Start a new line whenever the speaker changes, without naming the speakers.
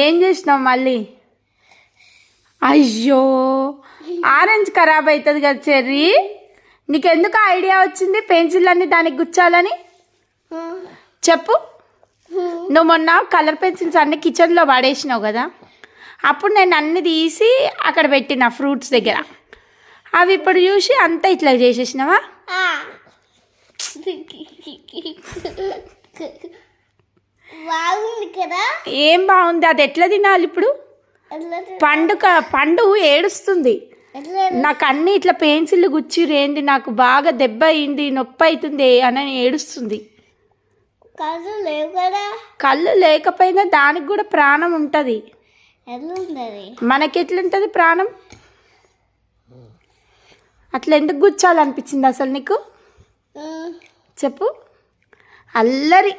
ఏం చేసినావు మళ్ళీ? అయ్యో, ఆరెంజ్ ఖరాబ్ అవుతుంది కదా చెర్రీ. నీకెందుకు ఐడియా వచ్చింది పెన్సిల్ అన్ని దానికి గుచ్చాలని? చెప్పు. నువ్వు మొన్న కలర్ పెన్సిల్స్ అన్ని కిచెన్లో పడేసినావు కదా, అప్పుడు నేను అన్ని తీసి అక్కడ పెట్టిన ఫ్రూట్స్ దగ్గర. అవి ఇప్పుడు చూసి అంతా ఇట్లా చేసేసినావా?
బాగుంది కదా?
ఏం బాగుంది? అది ఎట్లా తినాలి ఇప్పుడు? పండు ఏడుస్తుంది. నాకు అన్ని ఇట్లా పెన్సిల్ గుచ్చిరేంది, నాకు బాగా దెబ్బ అయింది, నొప్పి అవుతుంది అని ఏడుస్తుంది.
కళ్ళు లేవు కదా?
కళ్ళు లేకపోయినా దానికి కూడా ప్రాణం ఉంటుంది. మనకి ఎట్లుంటుంది ప్రాణం? అట్లా ఎందుకు గుచ్చాలనిపించింది అసలు నీకు? చెప్పు. అల్లరి